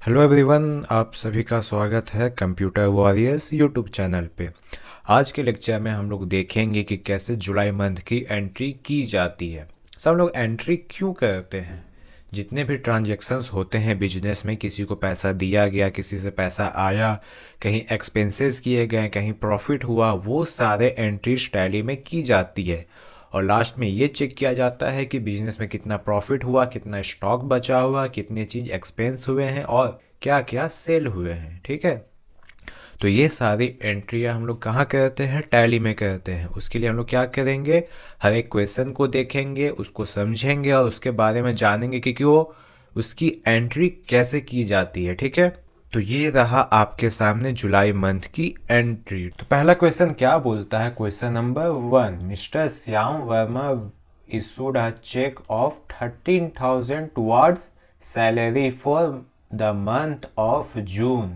Hello everyone, आप सभी का स्वागत है कंप्यूटर वॉरियर्स यूट्यूब चैनल पे। आज के लेक्चर में हम लोग देखेंगे कि कैसे जुलाई मंथ की एंट्री की जाती है। सब लोग एंट्री क्यों करते हैं? जितने भी ट्रांजैक्शंस होते हैं बिजनेस में, किसी को पैसा दिया गया, किसी से पैसा आया, कहीं एक्सपेंसेस किए गए, कहीं प्रॉफिट हुआ, वो सारे एंट्रीज टैली में की जाती है। और लास्ट में ये चेक किया जाता है कि बिजनेस में कितना प्रॉफिट हुआ, कितना स्टॉक बचा हुआ, कितने चीज़ एक्सपेंस हुए हैं और क्या क्या सेल हुए हैं। ठीक है, तो ये सारी एंट्रियाँ हम लोग कहाँ करते हैं? टैली में करते हैं। उसके लिए हम लोग क्या करेंगे? हर एक क्वेश्चन को देखेंगे, उसको समझेंगे और उसके बारे में जानेंगे कि वो उसकी एंट्री कैसे की जाती है। ठीक है, तो ये रहा आपके सामने जुलाई मंथ की एंट्री। तो पहला क्वेश्चन क्या बोलता है? Question number 1, mister Shyam Verma issued a check of 13,000 towards salary for the month of June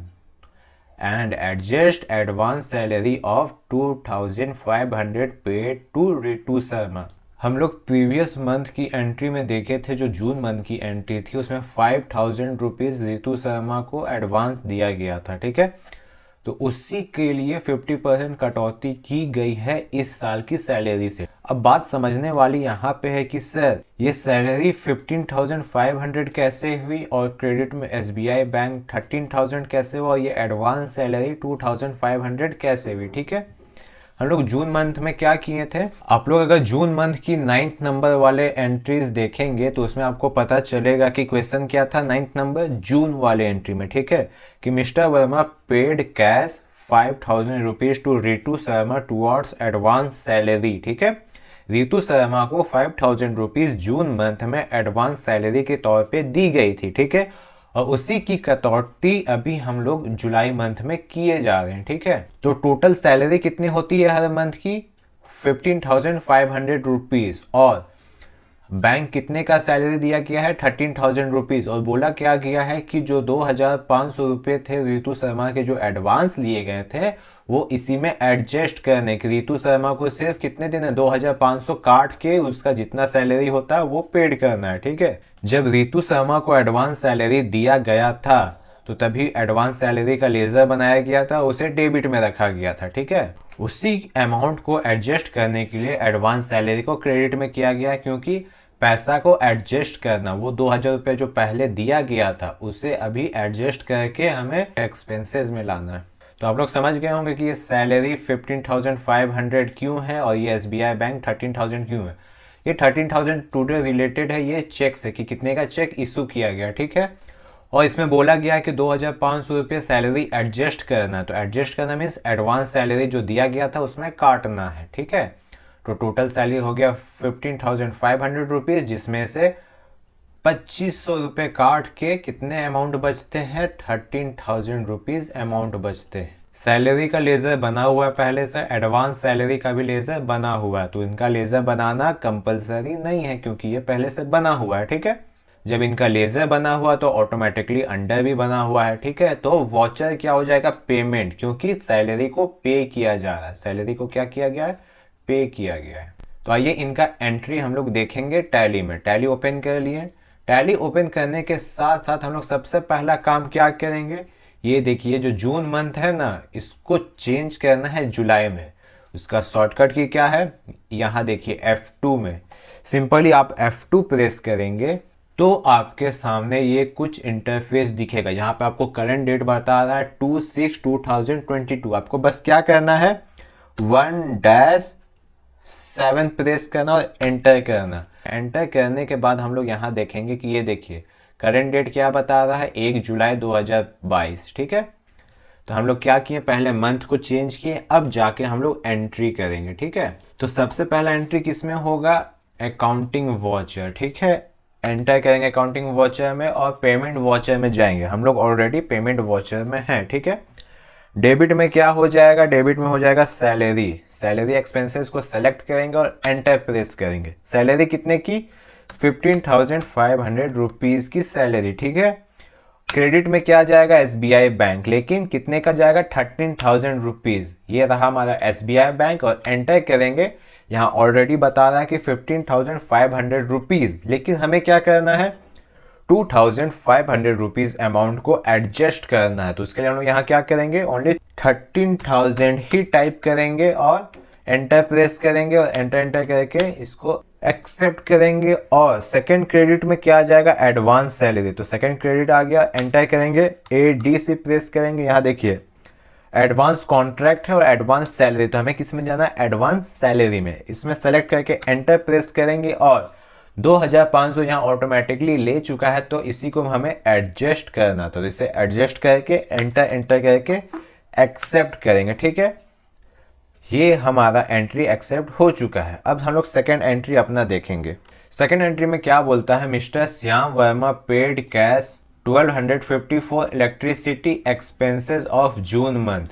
and adjust advance salary of 2,500 paid to Ritu Sharma। हम लोग प्रीवियस मंथ की एंट्री में देखे थे, जो जून मंथ की एंट्री थी उसमें 5,000 रुपीज़ रितु शर्मा को एडवांस दिया गया था। ठीक है, तो उसी के लिए 50% कटौती की गई है इस साल की सैलरी से। अब बात समझने वाली यहाँ पे है कि सर ये सैलरी 15,500 कैसे हुई और क्रेडिट में एसबीआई बैंक 13,000 कैसे हुआ और ये एडवांस सैलरी 2,500 कैसे हुई। ठीक है, हम लोग जून मंथ में क्या किए थे? आप लोग अगर जून मंथ की 9th नंबर वाले एंट्रीज देखेंगे तो उसमें आपको पता चलेगा कि क्वेश्चन क्या था 9th नंबर जून वाले एंट्री में। ठीक है, कि mister Verma paid cash 5,000 rupees to Ritu Sharma towards advance salary. ठीक है, रितु शर्मा को 5,000 रुपीज जून मंथ में एडवांस सैलरी के तौर पे दी गई थी। ठीक है, और उसी की कटौती अभी हम लोग जुलाई मंथ में किए जा रहे हैं। ठीक है, तो टोटल सैलरी कितनी होती है हर मंथ की? 15,500 रुपीज। और बैंक कितने का सैलरी दिया गया है? 13,000 रुपीज। और बोला क्या गया है कि जो 2,500 रुपये थे रितु शर्मा के जो एडवांस लिए गए थे वो इसी में एडजस्ट करने के, रितु शर्मा को सिर्फ कितने दिन है? 2,500 काट के उसका जितना सैलरी होता है वो पेड करना है। ठीक है, जब रितु शर्मा को एडवांस सैलरी दिया गया था तो तभी एडवांस सैलरी का लेजर बनाया गया था, उसे डेबिट में रखा गया था। ठीक है, उसी अमाउंट को एडजस्ट करने के लिए एडवांस सैलरी को क्रेडिट में किया गया, क्योंकि पैसा को एडजस्ट करना, वो 2,000 रुपये जो पहले दिया गया था उसे अभी एडजस्ट करके हमें एक्सपेंसेस में लाना है। तो आप लोग समझ गए होंगे कि ये सैलरी 15,500 क्यों है और ये एसबीआई बैंक 13,000 क्यों है। ये 13,000 टूडे रिलेटेड है ये चेक से, कि कितने का चेक इशू किया गया। ठीक है, और इसमें बोला गया है कि 2,500 रुपये सैलरी एडजस्ट करना। तो एडजस्ट करना मीन्स एडवांस सैलरी जो दिया गया था उसमें काटना है। ठीक है, तो टोटल सैलरी हो गया 15,500 रुपीज, जिसमें से 2,500 रुपये काट के कितने अमाउंट बचते हैं? 13,000 रुपीज अमाउंट बचते हैं। सैलरी का लेजर बना हुआ है पहले से, एडवांस सैलरी का भी लेजर बना हुआ है, तो इनका लेजर बनाना कंपलसरी नहीं है क्योंकि ये पहले से बना हुआ है। ठीक है, जब इनका लेजर बना हुआ तो ऑटोमेटिकली अंडर भी बना हुआ है। ठीक है, तो वॉचर क्या हो जाएगा? पेमेंट, क्योंकि सैलरी को पे किया जा रहा है। सैलरी को क्या किया गया है? पे किया गया है। तो आइए इनका एंट्री हम लोग देखेंगे टैली में। टैली ओपन कर लिए। टैली ओपन करने के साथ साथ हम लोग सबसे पहला काम क्या करेंगे? ये देखिए, जो जून मंथ है ना, इसको चेंज करना है जुलाई में। उसका शॉर्टकट की क्या है? यहाँ देखिए F2 में सिंपली आप F2 प्रेस करेंगे तो आपके सामने ये कुछ इंटरफेस दिखेगा। यहाँ पे आपको करंट डेट बता रहा है 2/6/2022। आपको बस क्या करना है? 1-7 प्रेस करना और एंटर करना। एंटर करने के बाद हम लोग यहाँ देखेंगे कि ये देखिए करंट डेट क्या बता रहा है? 1 जुलाई 2022। ठीक है, तो हम लोग क्या किए? पहले मंथ को चेंज किए, अब जाके हम लोग एंट्री करेंगे। ठीक है, तो सबसे पहला एंट्री किसमें होगा? Accounting watcher. ठीक है, एंटर करेंगे अकाउंटिंग वॉचर में और पेमेंट वॉचर में जाएंगे। हम लोग ऑलरेडी पेमेंट वॉचर में हैं। ठीक है, डेबिट में क्या हो जाएगा? डेबिट में हो जाएगा सैलरी। सैलरी एक्सपेंसेस को सेलेक्ट करेंगे और एंटर प्रेस करेंगे। सैलरी कितने की? 15,500 रुपीज की सैलरी। ठीक है, क्रेडिट में क्या जाएगा? एसबीआई बैंक, लेकिन कितने का जाएगा? 13,000 रुपीज। ये रहा हमारा एसबीआई बैंक और एंटर करेंगे। यहाँ ऑलरेडी बता रहा है कि 15,500 रुपीज, लेकिन हमें क्या करना है? ₹2500 अमाउंट को एडजस्ट करना है। तो उसके लिए हम लोग यहाँ क्या करेंगे, ओनली 13,000 ही टाइप करेंगे और एंटर प्रेस करेंगे और एंटर एंटर करके इसको एक्सेप्ट करेंगे। और सेकंड क्रेडिट में क्या आ जाएगा, एडवांस सैलरी। तो सेकंड क्रेडिट आ गया, एंटर करेंगे, ADC प्रेस करेंगे। यहाँ देखिए एडवांस कॉन्ट्रैक्ट है और एडवांस सैलरी, तो हमें किस में जाना है, एडवांस सैलरी में। इसमें सेलेक्ट करके एंटर प्रेस करेंगे और 2500 यहाँ ऑटोमेटिकली ले चुका है, तो इसी को हमें एडजस्ट करना। तो इसे एडजस्ट करके एंटर एंटर करके एक्सेप्ट करेंगे। ठीक है, ये हमारा एंट्री एक्सेप्ट हो चुका है। अब हम लोग सेकेंड एंट्री अपना देखेंगे। सेकेंड एंट्री में क्या बोलता है, mister Shyam Verma paid cash 1250 for electricity expenses of June month.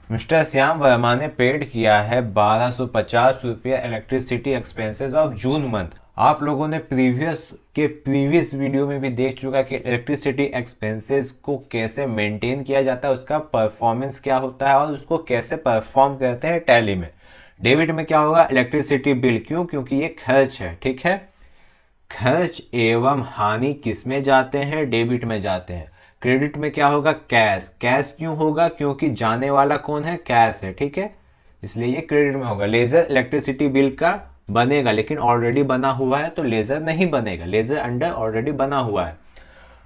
Mister Shyam Verma ने पेड किया है 1250 रुपया electricity expenses of June month. आप लोगों ने प्रीवियस वीडियो में भी देख चुका कि इलेक्ट्रिसिटी एक्सपेंसेस को कैसे मेंटेन किया जाता है, उसका परफॉर्मेंस क्या होता है और उसको कैसे परफॉर्म करते हैं टैली में। डेबिट में क्या होगा, इलेक्ट्रिसिटी बिल। क्यों, क्योंकि ये खर्च है। ठीक है, खर्च एवं हानि किस में जाते हैं, डेबिट में जाते हैं। क्रेडिट में क्या होगा, कैश। कैश क्यों होगा, क्योंकि जाने वाला कौन है, कैश है। ठीक है, इसलिए ये क्रेडिट में होगा। लेजर इलेक्ट्रिसिटी बिल का बनेगा, लेकिन ऑलरेडी बना हुआ है तो लेजर नहीं बनेगा, लेजर अंडर ऑलरेडी बना हुआ है।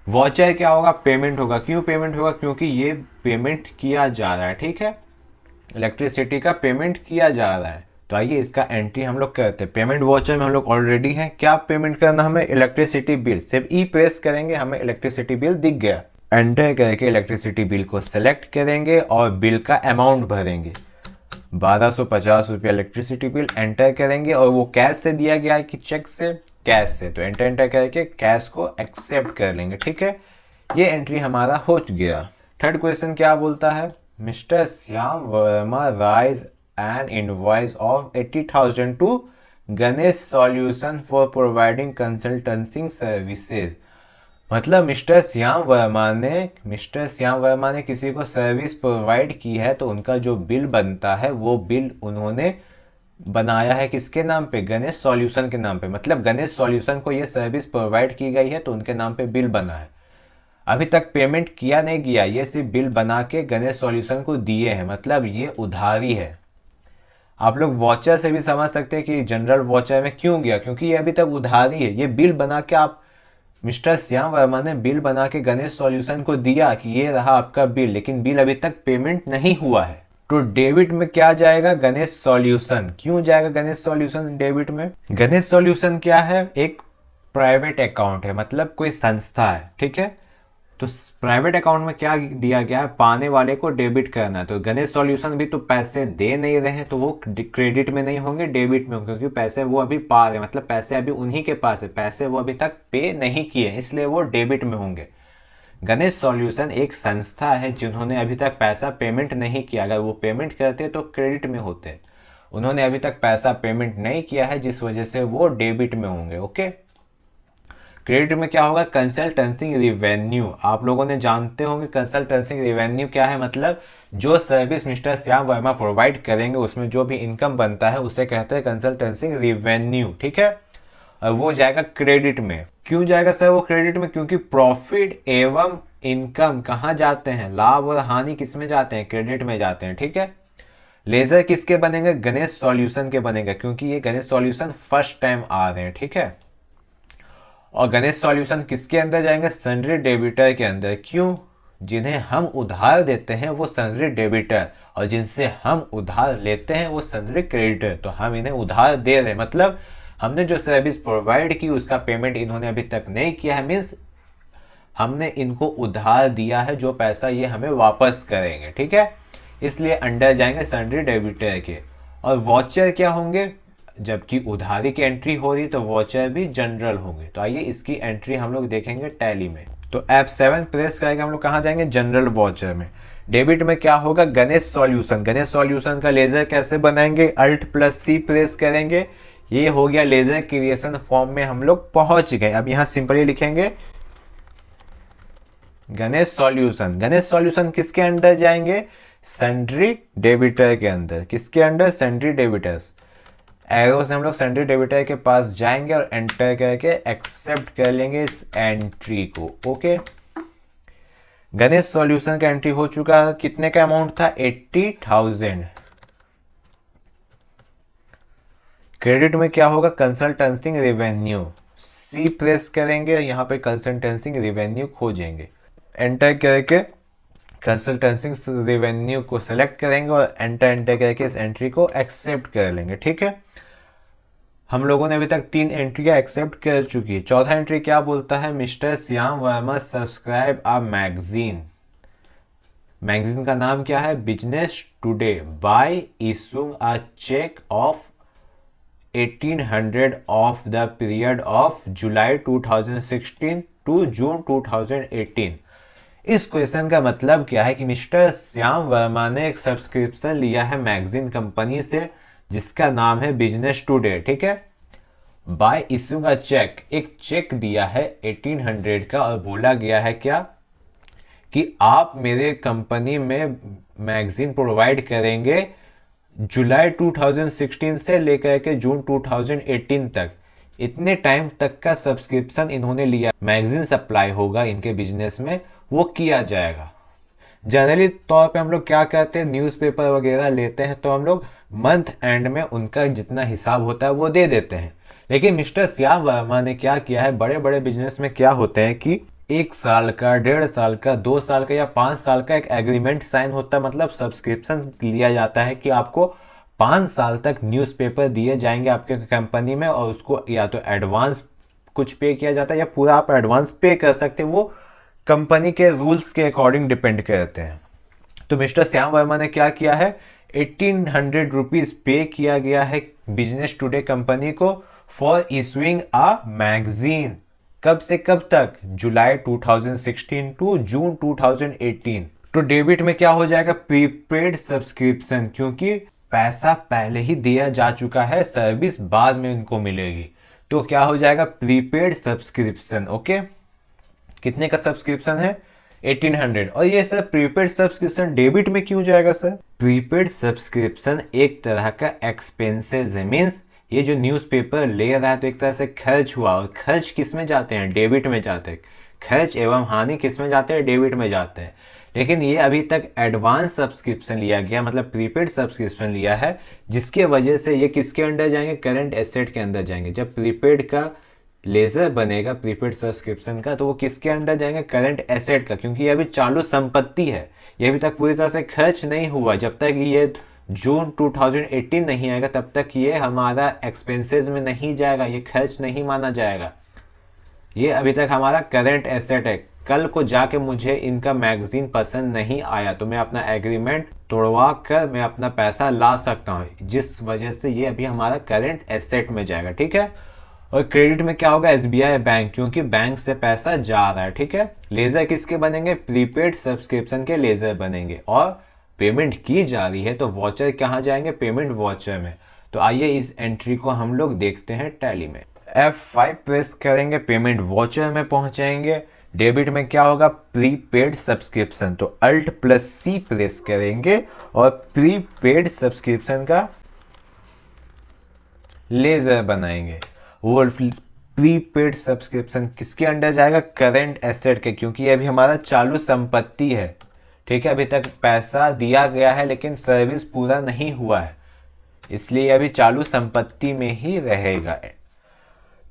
वॉचर क्या होगा, पेमेंट होगा। क्यों पेमेंट होगा, क्योंकि ये पेमेंट किया जा रहा है। ठीक है, इलेक्ट्रिसिटी का पेमेंट किया जा रहा है। तो आइए इसका एंट्री हम लोग करते हैं। पेमेंट वॉचर में हम लोग ऑलरेडी हैं। क्या पेमेंट करना हमें, इलेक्ट्रिसिटी बिल। सिर्फ ई प्रेस करेंगे, हमें इलेक्ट्रिसिटी बिल दिख गया। एंटर करके इलेक्ट्रिसिटी बिल को सेलेक्ट करेंगे और बिल का अमाउंट भरेंगे, 1250 रुपया इलेक्ट्रिसिटी बिल। एंटर करेंगे और वो कैश से दिया गया है कि चेक से, कैश से। तो एंटर एंटर करके कैश को एक्सेप्ट कर लेंगे। ठीक है, ये एंट्री हमारा हो गया। थर्ड क्वेश्चन क्या बोलता है, mister Shyam Verma raise an invoice of 80,000 to Ganesh solution for providing consultancy services. मतलब मिस्टर श्याम वर्मा ने किसी को सर्विस प्रोवाइड की है, तो उनका जो बिल बनता है वो बिल उन्होंने बनाया है किसके नाम पे, गणेश सॉल्यूशन के नाम पे। मतलब गणेश सॉल्यूशन को ये सर्विस प्रोवाइड की गई है तो उनके नाम पे बिल बना है। अभी तक पेमेंट किया नहीं गया, ये सिर्फ बिल बना के गणेश सॉल्यूशन को दिए हैं, मतलब ये उधारी है। आप लोग वॉचर से भी समझ सकते हैं कि जनरल वॉचर में क्यों गया, क्योंकि ये अभी तक उधारी है। ये बिल बना के आप, मिस्टर श्याम वर्मा ने बिल बना के गणेश सॉल्यूशन को दिया कि ये रहा आपका बिल, लेकिन बिल अभी तक पेमेंट नहीं हुआ है। तो डेबिट में क्या जाएगा, गणेश सॉल्यूशन। क्यों जाएगा गणेश सॉल्यूशन डेबिट में, गणेश सॉल्यूशन क्या है, एक प्राइवेट अकाउंट है, मतलब कोई संस्था है। ठीक है, तो प्राइवेट अकाउंट में क्या दिया गया है, पाने वाले को डेबिट करना। तो गणेश सॉल्यूशन भी तो पैसे दे नहीं रहे हैं, तो वो क्रेडिट में नहीं होंगे, डेबिट में होंगे, क्योंकि पैसे वो अभी पा रहे हैं, मतलब पैसे अभी उन्हीं के पास है, पैसे वो अभी तक पे नहीं किए, इसलिए वो डेबिट में होंगे। गणेश सॉल्यूशन एक संस्था है जिन्होंने अभी तक पैसा पेमेंट नहीं किया। अगर वो पेमेंट करते तो क्रेडिट में होते, उन्होंने अभी तक पैसा पेमेंट नहीं किया है, जिस वजह से वो डेबिट में होंगे। ओके, क्रेडिट में क्या होगा, कंसल्टेंसी रिवेन्यू। आप लोगों ने जानते होंगे कंसल्टेंसी रिवेन्यू क्या है, मतलब जो service mister Shyam Verma provide करेंगे उसमें जो भी इनकम बनता है उसे कहते हैं कंसल्टेंसी रिवेन्यू। ठीक है, और वो जाएगा क्रेडिट में। क्यों जाएगा सर वो क्रेडिट में, क्योंकि प्रॉफिट एवं इनकम कहाँ जाते हैं, लाभ और हानि किस में जाते हैं, क्रेडिट में जाते हैं। ठीक है, लेजर किसके बनेंगे, गणेश सॉल्यूशन के बनेंगे, क्योंकि ये गणेश सॉल्यूशन फर्स्ट टाइम आ रहे हैं। ठीक है, और गणेश सॉल्यूशन किसके अंदर जाएंगे, सन्ड्री डेबिटर के अंदर। क्यों, जिन्हें हम उधार देते हैं वो सन्ड्री डेबिटर, और जिनसे हम उधार लेते हैं वो सन्ड्री क्रेडिटर। तो हम इन्हें उधार दे रहे हैं, मतलब हमने जो सर्विस प्रोवाइड की उसका पेमेंट इन्होंने अभी तक नहीं किया है, मीन्स हमने इनको उधार दिया है, जो पैसा ये हमें वापस करेंगे। ठीक है, इसलिए अंडर जाएंगे सन्ड्री डेबिटर के। और वॉचर क्या होंगे, जबकि उधारी की एंट्री हो रही तो वॉचर भी जनरल होंगे। तो आइए इसकी एंट्री हम लोग देखेंगे टैली में। तो F7 प्रेस करके हम लोग कहाँ जाएंगे, जनरल वॉचर में। डेबिट में क्या होगा, गणेश सॉल्यूशन। गणेश सॉल्यूशन का लेजर कैसे बनाएंगे, Alt+C प्रेस करेंगे। ये हो गया लेजर क्रिएशन फॉर्म में हम लोग पहुंच गए। अब यहाँ सिंपली लिखेंगे गणेश सॉल्यूशन। गणेश सॉल्यूशन किसके अंडर जाएंगे, सन्ड्री डेबिटर के अंदर। किसके अंडर, सन्ड्री डेबिटर्स। एरो से हम लोग सन्ड्री डेबिटर के पास जाएंगे और एंटर करके एक्सेप्ट कर लेंगे इस एंट्री को। ओके, गणेश सॉल्यूशन का एंट्री हो चुका है। कितने का अमाउंट था? 80,000। क्रेडिट में क्या होगा? Consultancy revenue. सी प्रेस करेंगे, यहाँ पे कंसल्टेंसी रेवेन्यू खोजेंगे, एंटर करके कंसल्टेंसी रेवेन्यू को सेलेक्ट करेंगे और एंटर करके इस एंट्री को एक्सेप्ट कर लेंगे। ठीक है, हम लोगों ने अभी तक 3 एंट्रियां एक्सेप्ट कर चुकी है। चौथा एंट्री क्या बोलता है? Mister Shyam Verma subscribe a magazine. Magazine का नाम क्या है? Business Today by issuing a cheque of 1800 of the period of July 2016 to June 2018। इस क्वेश्चन का मतलब क्या है कि मिस्टर श्याम वर्मा ने एक सब्सक्रिप्शन लिया है मैगजीन कंपनी से जिसका नाम है बिजनेस टुडे। ठीक है, बाय इशूइंग अ चेक, एक चेक दिया है 1800 का और बोला गया है क्या कि आप मेरे कंपनी में मैगजीन प्रोवाइड करेंगे जुलाई 2016 से लेकर के जून 2018 तक। इतने टाइम तक का सब्सक्रिप्शन इन्होंने लिया, मैगजीन सप्लाई होगा इनके बिजनेस में, वो किया जाएगा। जनरली तौर पे हम लोग क्या करते हैं, न्यूज़पेपर वगैरह लेते हैं तो हम लोग मंथ एंड में उनका जितना हिसाब होता है वो दे देते हैं। लेकिन मिस्टर श्याम वर्मा ने क्या किया है, बड़े बड़े बिजनेस में क्या होते हैं कि 1 साल का, 1.5 साल का, 2 साल का या 5 साल का एक एग्रीमेंट साइन होता है, मतलब सब्सक्रिप्शन लिया जाता है कि आपको 5 साल तक न्यूज़पेपर दिए जाएंगे आपके कंपनी में और उसको या तो एडवांस कुछ पे किया जाता है या पूरा आप एडवांस पे कर सकते हैं, वो कंपनी के रूल्स के अकॉर्डिंग डिपेंड करते हैं। तो मिस्टर श्याम वर्मा ने क्या किया है, 1800 रुपीज पे किया गया है बिजनेस टुडे कंपनी को फॉर इशूइंग अ मैगजीन। कब से कब तक? जुलाई 2016 टू जून 2018। तो डेबिट में क्या हो जाएगा? प्रीपेड सब्सक्रिप्शन, क्योंकि पैसा पहले ही दिया जा चुका है, सर्विस बाद में इनको मिलेगी। तो क्या हो जाएगा? Prepaid subscription. ओके, कितने का सब्सक्रिप्शन है? 1800। और ये सर प्रीपेड सब्सक्रिप्शन डेबिट में क्यों जाएगा सर? प्रीपेड सब्सक्रिप्शन एक तरह का एक्सपेंसेस है, मीन्स ये जो न्यूज़पेपर ले रहा है तो एक तरह से खर्च हुआ, और खर्च किस में जाते हैं? डेबिट में जाते हैं। खर्च एवं हानि किस में जाते हैं? डेबिट में जाते हैं। लेकिन ये अभी तक एडवांस सब्सक्रिप्शन लिया गया, मतलब प्रीपेड सब्सक्रिप्शन लिया है, जिसके वजह से ये किसके अंडर जाएंगे? करंट एसेट के अंदर जाएंगे। जब प्रीपेड का लेजर बनेगा प्रीपेड सब्सक्रिप्शन का तो वो किसके अंडर जाएंगे? करंट एसेट का, क्योंकि ये अभी चालू संपत्ति है, ये अभी तक पूरी तरह से खर्च नहीं हुआ। जब तक ये जून 2018 नहीं आएगा तब तक ये हमारा एक्सपेंसेस में नहीं जाएगा, ये खर्च नहीं माना जाएगा। ये अभी तक हमारा करंट एसेट है। कल को जाके मुझे इनका मैगजीन पसंद नहीं आया तो मैं अपना एग्रीमेंट तोड़वा कर मैं अपना पैसा ला सकता हूँ, जिस वजह से ये अभी हमारा करंट एसेट में जाएगा। ठीक है, और क्रेडिट में क्या होगा? एसबीआई बैंक, क्योंकि बैंक से पैसा जा रहा है। ठीक है, लेजर किसके बनेंगे? प्रीपेड सब्सक्रिप्शन के लेजर बनेंगे, और पेमेंट की जा रही है तो वॉचर कहाँ जाएंगे? पेमेंट वॉचर में। तो आइए इस एंट्री को हम लोग देखते हैं टैली में। F5 प्रेस करेंगे, पेमेंट वॉचर में पहुंचेंगे। डेबिट में क्या होगा? प्रीपेड सब्सक्रिप्शन, तो Alt+C प्रेस करेंगे और प्रीपेड सब्सक्रिप्शन का लेजर बनाएंगे। वो प्रीपेड सब्सक्रिप्शन किसके अंडर जाएगा? करंट एसेट के, क्योंकि ये अभी हमारा चालू संपत्ति है। ठीक है, अभी तक पैसा दिया गया है लेकिन सर्विस पूरा नहीं हुआ है, इसलिए अभी चालू संपत्ति में ही रहेगा।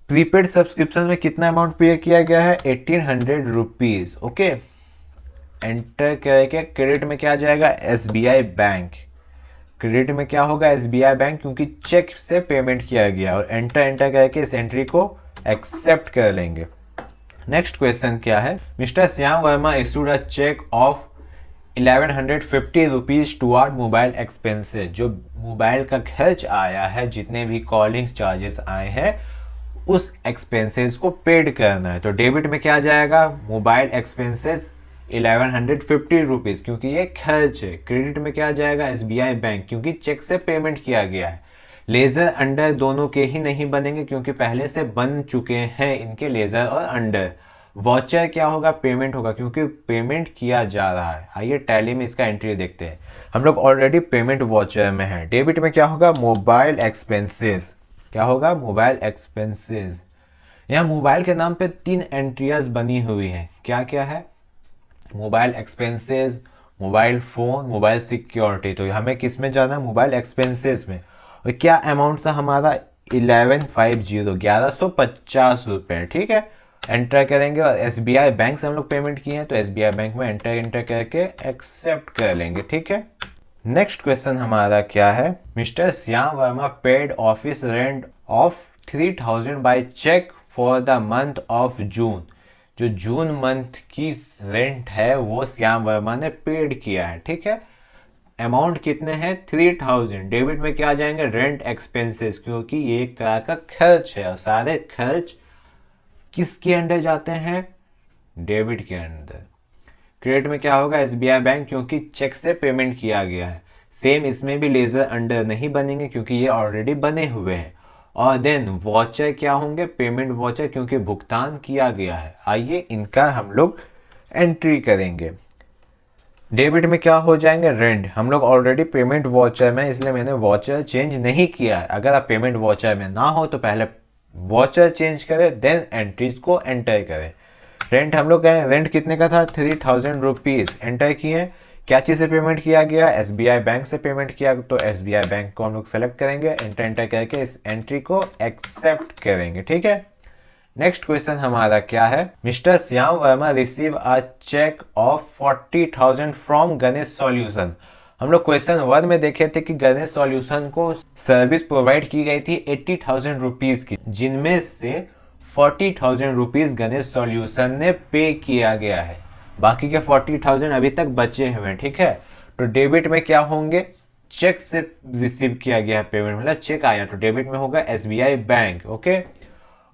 प्रीपेड सब्सक्रिप्शन में कितना अमाउंट पे किया गया है? 1800 रुपीज। ओके, एंटर करके क्रेडिट में क्या जाएगा? SBI bank. क्रेडिट में क्या होगा? एसबीआई बैंक, क्योंकि चेक से पेमेंट किया गया, और एंटर करके इस एंट्री को एक्सेप्ट कर लेंगे। नेक्स्ट क्वेश्चन क्या है? Mister Shyam Verma issued a cheque of 1150 rupees toward mobile expenses. जो मोबाइल का खर्च आया है, जितने भी कॉलिंग चार्जेस आए हैं, उस एक्सपेंसेस को पेड करना है। तो डेबिट में क्या जाएगा? मोबाइल एक्सपेंसेस 1150 रुपीज, क्योंकि ये खर्च है। क्रेडिट में क्या जाएगा? एसबीआई बैंक, क्योंकि चेक से पेमेंट किया गया है। लेजर अंडर दोनों के ही नहीं बनेंगे, क्योंकि पहले से बन चुके हैं इनके लेजर और अंडर। वॉचर क्या होगा, पेमेंट होगा क्योंकि पेमेंट किया जा रहा है। आइए टैली में इसका एंट्री देखते हैं। हम लोग ऑलरेडी पेमेंट वॉचर में है। डेबिट में क्या होगा, मोबाइल एक्सपेंसेस। क्या होगा, मोबाइल एक्सपेंसेस। यहाँ मोबाइल के नाम पे 3 एंट्रियाज बनी हुई हैं। क्या क्या है, mobile expenses, mobile phone, mobile security. तो हमें किस में जाना है, मोबाइल एक्सपेंसेस में। और क्या अमाउंट था हमारा, 1150 रुपये। ठीक है, एंटर करेंगे और SBI बैंक से हम लोग पेमेंट किए हैं तो SBI बैंक में एंटर करके एक्सेप्ट कर लेंगे। ठीक है, नेक्स्ट क्वेश्चन हमारा क्या है, mister Shyam Verma paid office rent of 3000 by cheque for the month of June. जो जून मंथ की रेंट है वो श्याम वर्मा ने पेड किया है। ठीक है, अमाउंट कितने हैं, 3000। डेबिट में क्या आ जाएंगे, रेंट एक्सपेंसेस, क्योंकि ये एक तरह का खर्च है और सारे खर्च किसके अंडर जाते हैं, डेबिट के अंदर। क्रेडिट में क्या होगा, SBI बैंक, क्योंकि चेक से पेमेंट किया गया है। सेम इसमें भी लेजर अंडर नहीं बनेंगे क्योंकि ये ऑलरेडी बने हुए हैं। और देन वॉचर क्या होंगे, पेमेंट वॉचर, क्योंकि भुगतान किया गया है। आइए इनका हम लोग एंट्री करेंगे। डेबिट में क्या हो जाएंगे, रेंट। हम लोग ऑलरेडी पेमेंट वॉचर में, इसलिए मैंने वॉचर चेंज नहीं किया है। अगर आप पेमेंट वॉचर में ना हो तो पहले वॉचर चेंज करें, देन एंट्रीज को एंटर करें। रेंट हम लोग गए, रेंट कितने का था, 3000 रुपीज़ एंटर किए। क्या चीज़ से पेमेंट किया गया, SBI बैंक से पेमेंट किया, तो SBI बैंक को हम लोग सेलेक्ट करेंगे, एंटर करके इस एंट्री को एक्सेप्ट करेंगे। ठीक है, नेक्स्ट क्वेश्चन हमारा क्या है, mister Shyam Verma receive a cheque of 40,000 from Ganesh solution. हम लोग क्वेश्चन 1 में देखे थे कि गणेश सॉल्यूशन को सर्विस प्रोवाइड की गई थी 80,000 रुपीज़ की, जिनमें से 40,000 रुपीज़ गणेश सॉल्यूशन ने पे किया गया है। बाकी के 40,000 अभी तक बचे हुए हैं। ठीक है, तो डेबिट में क्या होंगे, चेक से रिसीव किया गया पेमेंट, मतलब चेक आया तो डेबिट में होगा SBI बैंक। ओके,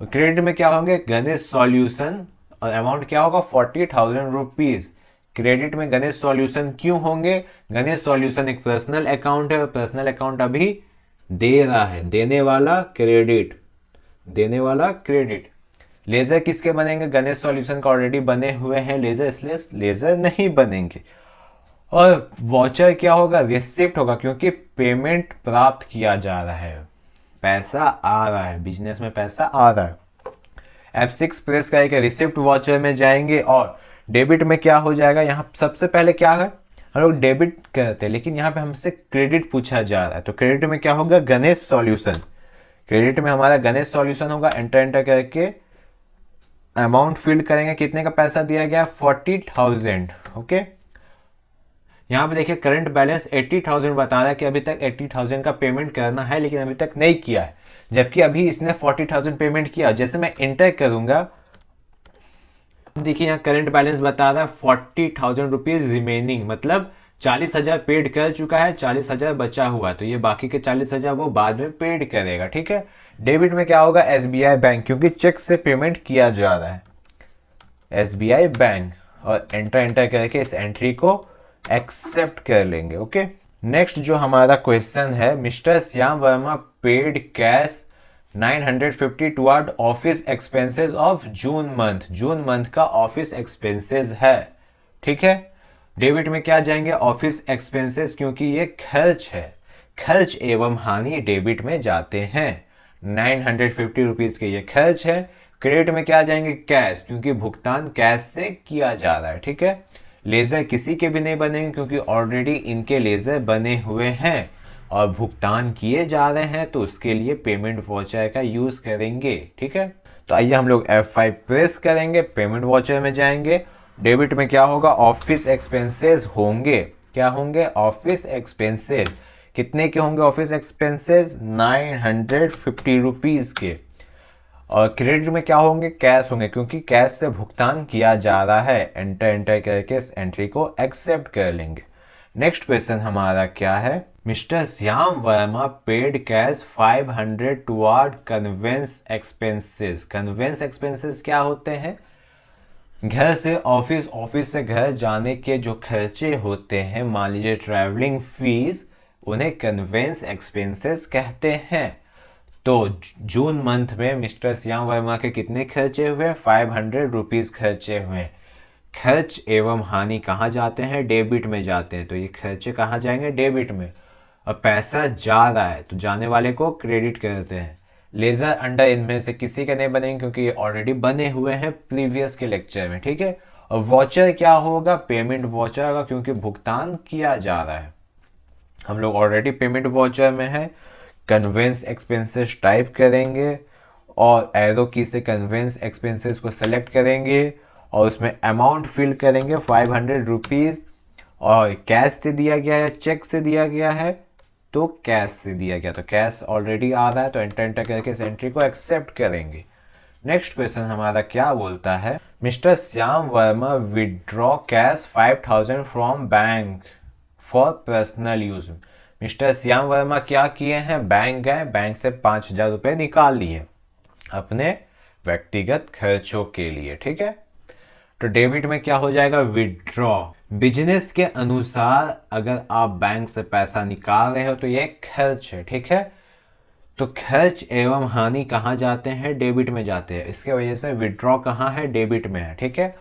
और क्रेडिट में क्या होंगे, गणेश सॉल्यूशन, और अमाउंट क्या होगा, 40,000 रुपीज़। क्रेडिट में गणेश सॉल्यूशन क्यों होंगे, गणेश सॉल्यूशन एक पर्सनल अकाउंट है और पर्सनल अकाउंट अभी दे रहा है, देने वाला क्रेडिट, देने वाला क्रेडिट। लेजर किसके बनेंगे, गणेश सॉल्यूशन का ऑलरेडी बने हुए हैं लेजर, इसलिए लेजर नहीं बनेंगे। और वॉचर क्या होगा, रिसिप्ट होगा, क्योंकि पेमेंट प्राप्त किया जा रहा है, पैसा आ रहा है, बिजनेस में पैसा आ रहा है। F6 प्रेस करके रिसिप्ट वॉचर में जाएंगे और डेबिट में क्या हो जाएगा, यहाँ सबसे पहले क्या है, हम लोग डेबिट करते हैं लेकिन यहाँ पे हमसे क्रेडिट पूछा जा रहा है, तो क्रेडिट में क्या होगा, गणेश सॉल्यूशन। क्रेडिट में हमारा गणेश सॉल्यूशन होगा, एंटर करके अमाउंट फिल करेंगे, कितने का पैसा दिया गया, 40,000। ओके, यहाँ पे देखिए करंट बैलेंस 80,000 बता रहा है कि अभी तक 80,000 का पेमेंट करना है लेकिन अभी तक नहीं किया है, जबकि अभी इसने 40,000 पेमेंट किया। जैसे मैं एंटर करूंगा, देखिए यहाँ करंट बैलेंस बता रहा है 40,000 रुपीज रिमेनिंग, मतलब 40,000 पेड कर चुका है, 40,000 बचा हुआ है, तो ये बाकी के 40,000 वो बाद में पेड करेगा। ठीक है, डेबिट में क्या होगा, SBI बैंक, क्योंकि चेक से पेमेंट किया जा रहा है, SBI बैंक, और एंटर करके इस एंट्री को एक्सेप्ट कर लेंगे। ओके, नेक्स्ट जो हमारा क्वेश्चन है, mister Shyam Verma paid cash 950 toward office expenses of June month. June month का ऑफिस एक्सपेंसेस है। ठीक है, डेबिट में क्या जाएंगे, ऑफिस एक्सपेंसेस, क्योंकि ये खर्च है, खर्च एवं हानि डेबिट में जाते हैं। 950 रुपीज के ये खर्च है। क्रेडिट में क्या जाएंगे, कैश, क्योंकि भुगतान कैश से किया जा रहा है। ठीक है, लेजर किसी के भी नहीं बनेंगे क्योंकि ऑलरेडी इनके लेजर बने हुए हैं और भुगतान किए जा रहे हैं, तो उसके लिए पेमेंट वॉचर का यूज करेंगे। ठीक है, तो आइए हम लोग F5 प्रेस करेंगे, पेमेंट वॉचर में जाएंगे। डेबिट में क्या होगा, ऑफिस एक्सपेंसेस होंगे, क्या होंगे, ऑफिस एक्सपेंसेस। कितने के होंगे ऑफिस एक्सपेंसेस, 950 रुपीज के। और क्रेडिट में क्या होंगे, कैश होंगे, क्योंकि कैश से भुगतान किया जा रहा है। एंटर करके इस एंट्री को एक्सेप्ट कर लेंगे। नेक्स्ट क्वेश्चन हमारा क्या है, mister Shyam Verma paid cash 500 toward conveyance expenses. Conveyance expenses क्या होते हैं, घर से ऑफिस, ऑफिस से घर जाने के जो खर्चे होते हैं, मान लीजिए ट्रैवलिंग फीस, उन्हें कन्वेंस एक्सपेंसेस कहते हैं। तो जून मंथ में मिस्टर श्याम वर्मा के कितने खर्चे हुए? 500 रुपीज़ खर्चे हुए। खर्च एवं हानि कहाँ जाते हैं? डेबिट में जाते हैं। तो ये खर्चे कहाँ जाएंगे? डेबिट में। और पैसा जा रहा है तो जाने वाले को क्रेडिट करते हैं। लेजर अंडर इनमें से किसी के नहीं बनेंगे क्योंकि ये ऑलरेडी बने हुए हैं प्रीवियस के लेक्चर में, ठीक है। और वॉचर क्या होगा? पेमेंट वॉचर होगा क्योंकि भुगतान किया जा रहा है। हम लोग ऑलरेडी पेमेंट वॉचर में है। कन्वेंस एक्सपेंसेस टाइप करेंगे और एरो की से कन्वेंस एक्सपेंसेस को सेलेक्ट करेंगे और उसमें अमाउंट फिल करेंगे 500 रुपीज़। और कैश से दिया गया है, चेक से दिया गया है, तो कैश से दिया गया, तो कैश ऑलरेडी आ रहा है तो एंटर करके इस एंट्री को एक्सेप्ट करेंगे। नेक्स्ट क्वेश्चन हमारा क्या बोलता है? Mister Shyam Verma withdraw cash 5000 from bank for personal use. Mister Shyam Verma क्या किए हैं? बैंक गए, बैंक से 5000 रुपये निकाल लिए अपने व्यक्तिगत खर्चों के लिए, ठीक है। तो डेबिट में क्या हो जाएगा? विड्रॉ। बिजनेस के अनुसार अगर आप बैंक से पैसा निकाल रहे हो तो ये खर्च है, ठीक है। तो खर्च एवं हानि कहाँ जाते हैं? डेबिट में जाते हैं। इसके वजह से विड्रॉ कहाँ है? डेबिट में है, ठीक है।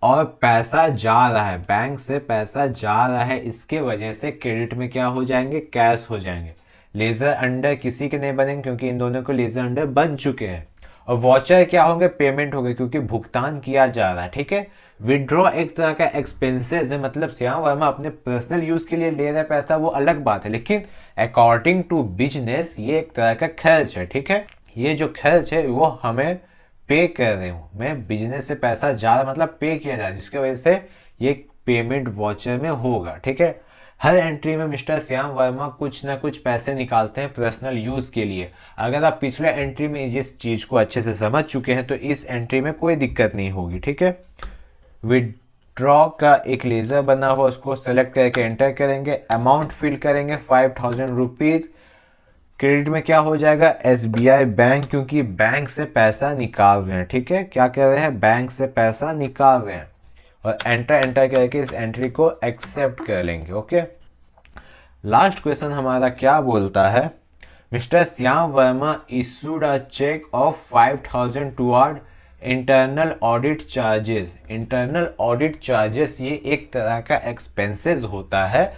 और पैसा जा रहा है, बैंक से पैसा जा रहा है, इसके वजह से क्रेडिट में क्या हो जाएंगे? कैश हो जाएंगे। लेजर अंडर किसी के नहीं बनेंगे क्योंकि इन दोनों को लेजर अंडर बन चुके हैं। और वॉचर क्या होंगे? पेमेंट होंगे क्योंकि भुगतान किया जा रहा है, ठीक है। विड्रॉ एक तरह का एक्सपेंसेस है, मतलब श्याम वर्मा अपने पर्सनल यूज के लिए ले रहे पैसा, वो अलग बात है, लेकिन अकॉर्डिंग टू बिजनेस ये एक तरह का खर्च है, ठीक है। ये जो खर्च है वो हमें पे कर रहे हूँ, मैं बिजनेस से पैसा जा रहा मतलब पे किया जा रहा है, जिसकी वजह से ये पेमेंट वॉचर में होगा, ठीक है। हर एंट्री में मिस्टर श्याम वर्मा कुछ ना कुछ पैसे निकालते हैं पर्सनल यूज के लिए। अगर आप पिछले एंट्री में इस चीज को अच्छे से समझ चुके हैं तो इस एंट्री में कोई दिक्कत नहीं होगी, ठीक है। विड्रॉ का एक लेजर बना हुआ, उसको सेलेक्ट करके एंटर करेंगे, अमाउंट फिल करेंगे 5000 रुपीज। क्रेडिट में क्या हो जाएगा? SBI बैंक, क्योंकि बैंक से पैसा निकाल रहे हैं, ठीक है। क्या कर रहे हैं? बैंक से पैसा निकाल रहे हैं। और एंटर करके इस एंट्री को एक्सेप्ट कर लेंगे, ओके। लास्ट क्वेश्चन हमारा क्या बोलता है? Mister Shyam Verma issued a cheque of 5000 toward internal audit charges. Internal audit charges ये एक तरह का एक्सपेंसेस होता है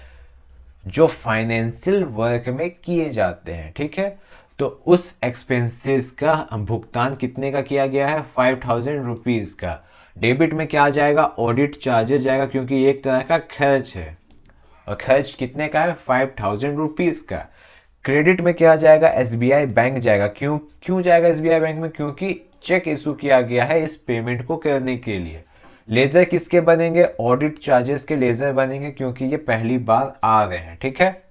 जो फाइनेंशियल वर्क में किए जाते हैं, ठीक है। तो उस एक्सपेंसेस का भुगतान कितने का किया गया है? 5000 रुपीज़ का। डेबिट में क्या आ जाएगा? ऑडिट चार्जेस जाएगा क्योंकि ये एक तरह का खर्च है और खर्च कितने का है? 5000 रुपीज़ का। क्रेडिट में क्या जाएगा? SBI बैंक जाएगा। क्यों जाएगा SBI बैंक में? क्योंकि चेक इशू किया गया है इस पेमेंट को करने के लिए। लेजर किसके बनेंगे? ऑडिट चार्जेस के लेजर बनेंगे क्योंकि ये पहली बार आ रहे हैं, ठीक है।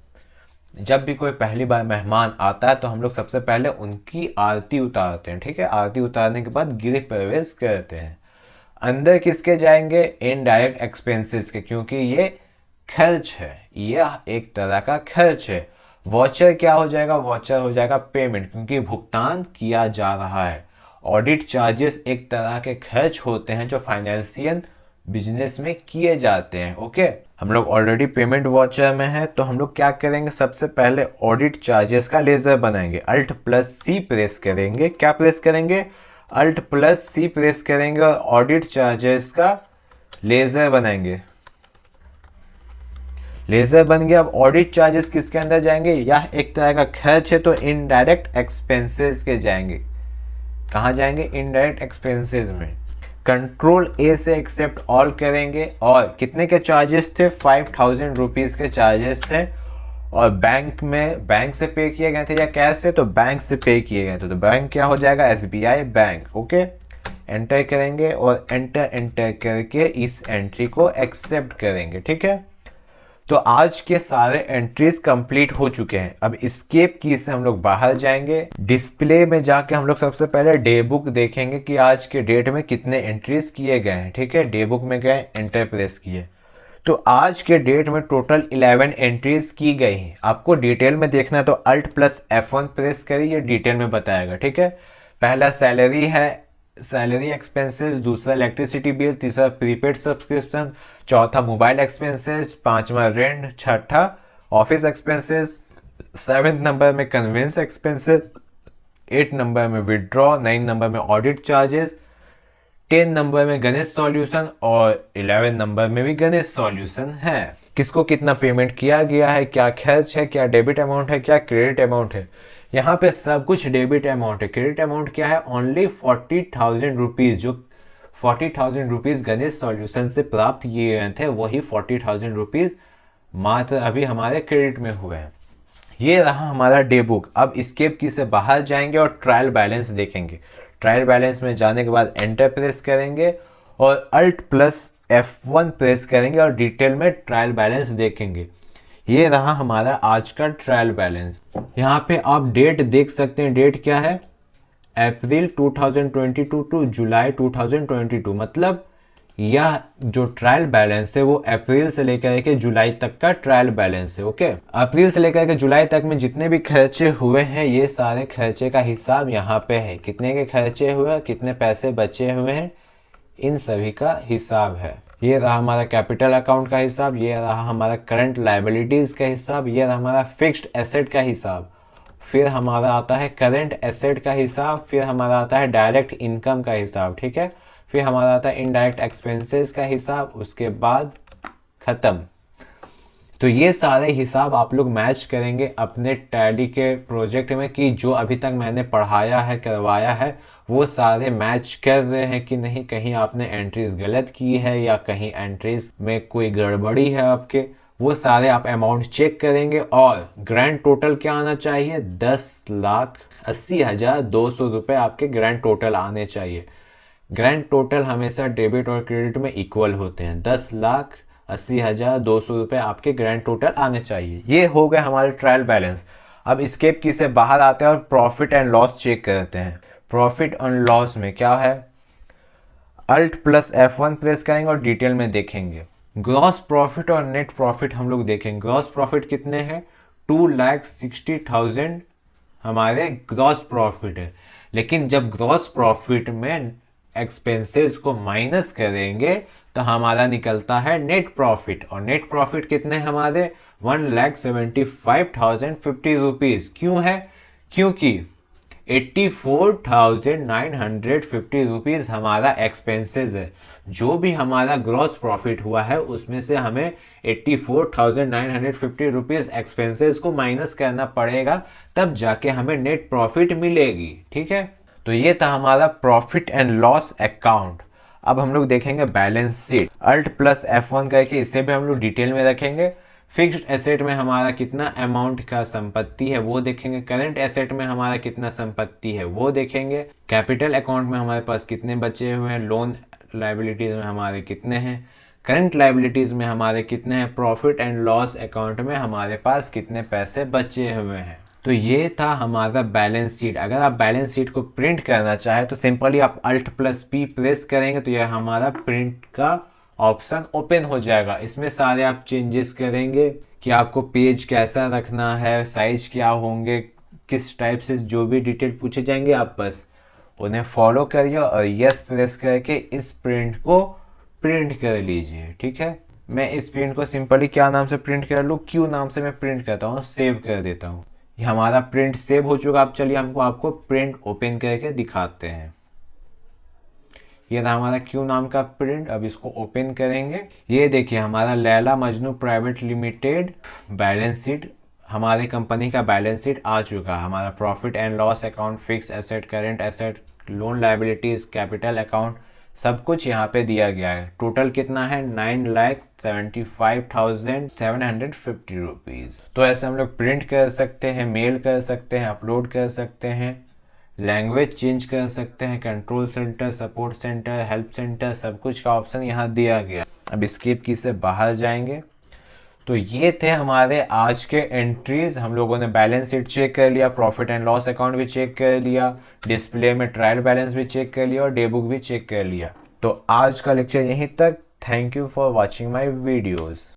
जब भी कोई पहली बार मेहमान आता है तो हम लोग सबसे पहले उनकी आरती उतारते हैं, ठीक है। आरती उतारने के बाद गृह प्रवेश करते हैं। अंदर किसके जाएंगे? इनडायरेक्ट एक्सपेंसेस के, क्योंकि ये खर्च है, यह एक तरह का खर्च है। वॉचर क्या हो जाएगा? वॉचर हो जाएगा पेमेंट, क्योंकि भुगतान किया जा रहा है। ऑडिट चार्जेस एक तरह के खर्च होते हैं जो फाइनेंशियल बिजनेस में किए जाते हैं, ओके। हम लोग ऑलरेडी पेमेंट वॉचर में है तो हम लोग क्या करेंगे? सबसे पहले ऑडिट चार्जेस का लेजर बनाएंगे। Alt+C प्रेस करेंगे। क्या प्रेस करेंगे? Alt+C प्रेस करेंगे और ऑडिट चार्जेस का लेजर बनाएंगे। लेजर बन गया। अब ऑडिट चार्जेस किसके अंदर जाएंगे? यह एक तरह का खर्च है तो इनडायरेक्ट एक्सपेंसेस के जाएंगे। कहाँ जाएंगे? इनडायरेक्ट एक्सपेंसेस में। Ctrl+A से एक्सेप्ट ऑल करेंगे। और कितने के चार्जेस थे? 5000 रुपीज़ के चार्जेस थे। और बैंक से पे किए गए थे या कैश से? तो बैंक से पे किए गए थे, तो बैंक क्या हो जाएगा? SBI bank, okay. एंटर करेंगे और एंटर करके इस एंट्री को एक्सेप्ट करेंगे, ठीक है। तो आज के सारे एंट्रीज कंप्लीट हो चुके हैं। अब एस्केप की से हम लोग बाहर जाएंगे। डिस्प्ले में जाके हम लोग सबसे पहले डे बुक देखेंगे कि आज के डेट में कितने एंट्रीज किए गए हैं, ठीक है। डे बुक में गए, एंटर प्रेस किए तो आज के डेट में टोटल 11 एंट्रीज की गई हैं। आपको डिटेल में देखना है तो Alt+F1 प्रेस करिए, ये डिटेल में बताएगा, ठीक है। पहला सैलरी है, सैलरी एक्सपेंसेस। दूसरा इलेक्ट्रिसिटी बिल। तीसरा प्रीपेड सब्सक्रिप्शन। चौथा मोबाइल एक्सपेंसेस। पांचवा रेंट। छठा ऑफिस एक्सपेंसेस। 7th नंबर में कन्वेंस एक्सपेंसेस, 8 नंबर में विड्रॉ, 9 नंबर में ऑडिट चार्जेस, 10 नंबर में गणेश सॉल्यूशन और 11 नंबर में भी गणेश सॉल्यूशन है। किसको कितना पेमेंट किया गया है, क्या खर्च है, क्या डेबिट अमाउंट है, क्या क्रेडिट अमाउंट है, यहाँ पे सब कुछ डेबिट अमाउंट है। क्रेडिट अमाउंट क्या है, ओनली 40,000 रुपीज, जो 40,000 रुपीज गणेश सॉल्यूशन से प्राप्त किए गए थे, वही 40,000 रुपीज मात्र अभी हमारे क्रेडिट में हुए हैं। ये रहा हमारा डे बुक। अब स्केप की से बाहर जाएंगे और ट्रायल बैलेंस देखेंगे। ट्रायल बैलेंस में जाने के बाद एंटर प्रेस करेंगे और अल्ट प्लस F1 प्रेस करेंगे और डिटेल में ट्रायल बैलेंस देखेंगे। ये रहा हमारा आज का ट्रायल बैलेंस। यहाँ पे आप डेट देख सकते हैं। डेट क्या है, अप्रैल 2022 टू जुलाई 2022, मतलब यह जो ट्रायल बैलेंस है वो अप्रैल से लेकर के जुलाई तक का ट्रायल बैलेंस है। ओके, अप्रैल से लेकर के जुलाई तक में जितने भी खर्चे हुए हैं, ये सारे खर्चे का हिसाब यहाँ पे है। कितने के खर्चे हुए हैं, कितने पैसे बचे हुए हैं, इन सभी का हिसाब है। ये रहा हमारा कैपिटल अकाउंट का हिसाब, ये रहा हमारा करंट लायबिलिटीज का हिसाब, ये रहा हमारा फिक्स्ड एसेट का हिसाब, फिर हमारा आता है करंट एसेट का हिसाब, फिर हमारा आता है डायरेक्ट इनकम का हिसाब, ठीक है, फिर हमारा आता है इनडायरेक्ट एक्सपेंसेस का हिसाब, उसके बाद खत्म। तो ये सारे हिसाब आप लोग मैच करेंगे अपने टैली के प्रोजेक्ट में कि जो अभी तक मैंने पढ़ाया है, करवाया है, वो सारे मैच कर रहे हैं कि नहीं, कहीं आपने एंट्रीज गलत की है या कहीं एंट्रीज में कोई गड़बड़ी है आपके, वो सारे आप अमाउंट चेक करेंगे। और ग्रैंड टोटल क्या आना चाहिए, 10,80,200 रुपये आपके ग्रैंड टोटल आने चाहिए। ग्रैंड टोटल हमेशा डेबिट और क्रेडिट में इक्वल होते हैं। 10,80,200 रुपये आपके ग्रैंड टोटल आने चाहिए। ये हो गए हमारे ट्रायल बैलेंस। अब स्केप की से बाहर आते हैं और प्रॉफिट एंड लॉस चेक करते हैं। प्रॉफिट एंड लॉस में क्या है, अल्ट प्लस F1 प्रेस करेंगे और डिटेल में देखेंगे। ग्रॉस प्रॉफिट और नेट प्रॉफिट हम लोग देखेंगे। ग्रॉस प्रॉफिट कितने हैं, 2,60,000 हमारे ग्रॉस प्रॉफिट है। लेकिन जब ग्रॉस प्रॉफिट में एक्सपेंसेस को माइनस करेंगे तो हमारा निकलता है नेट प्रॉफिट। और नेट प्रॉफिट कितने हमारे, 1,75,050 रुपीज। क्यों है, क्योंकि 84,950 रुपीज हमारा एक्सपेंसेस है। जो भी हमारा ग्रॉस प्रॉफिट हुआ है उसमें से हमें 84,950 रुपीज एक्सपेंसेस को माइनस करना पड़ेगा, तब जाके हमें नेट प्रॉफिट मिलेगी। ठीक है, तो ये था हमारा प्रॉफिट एंड लॉस अकाउंट। अब हम लोग देखेंगे balance sheet. Alt plus F1 करके इसे भी हम लोग डिटेल में रखेंगे। फिक्स्ड एसेट में हमारा कितना अमाउंट का संपत्ति है वो देखेंगे। करंट एसेट में हमारा कितना संपत्ति है वो देखेंगे। कैपिटल अकाउंट में हमारे पास कितने बचे हुए हैं, लोन लायबिलिटीज में हमारे कितने हैं, करंट लायबिलिटीज में हमारे कितने हैं, प्रॉफिट एंड लॉस अकाउंट में हमारे पास कितने पैसे बचे हुए हैं। तो ये था हमारा बैलेंस शीट। अगर आप बैलेंस शीट को प्रिंट करना चाहे तो सिंपली आप अल्ट प्लस P प्रेस करेंगे तो यह हमारा प्रिंट का ऑप्शन ओपन हो जाएगा। इसमें सारे आप चेंजेस करेंगे कि आपको पेज कैसा रखना है, साइज क्या होंगे, किस टाइप से जो भी डिटेल पूछे जाएंगे आप बस उन्हें फॉलो करिए और यस प्रेस करके इस प्रिंट को प्रिंट कर लीजिए। ठीक है, मैं इस प्रिंट को सिंपली क्या नाम से प्रिंट कर लूँ, क्यू नाम से मैं प्रिंट करता हूँ, सेव कर देता हूँ। ये हमारा प्रिंट सेव हो चुका। अब चलिए हमको आपको प्रिंट ओपन करके दिखाते हैं। ये था हमारा क्यू नाम का प्रिंट। अब इसको ओपन करेंगे। ये देखिए हमारा Laila Majnu private limited balance sheet, हमारे कंपनी का बैलेंस शीट आ चुका है। हमारा profit and loss account, fix asset, current asset, loan liabilities, capital account, सब कुछ यहाँ पे दिया गया है। टोटल कितना है, 9,75,750 रुपीज। तो ऐसे हम लोग प्रिंट कर सकते हैं, मेल कर सकते हैं, अपलोड कर सकते हैं, लैंग्वेज चेंज कर सकते हैं, control centre, support centre, help centre, सब कुछ का ऑप्शन यहाँ दिया गया। अब स्किप की से बाहर जाएंगे। तो ये थे हमारे आज के एंट्रीज। हम लोगों ने बैलेंस शीट चेक कर लिया, प्रॉफिट एंड लॉस अकाउंट भी चेक कर लिया, डिस्प्ले में ट्रायल बैलेंस भी चेक कर लिया और डे बुक भी चेक कर लिया। तो आज का लेक्चर यहीं तक। Thank you for watching my videos.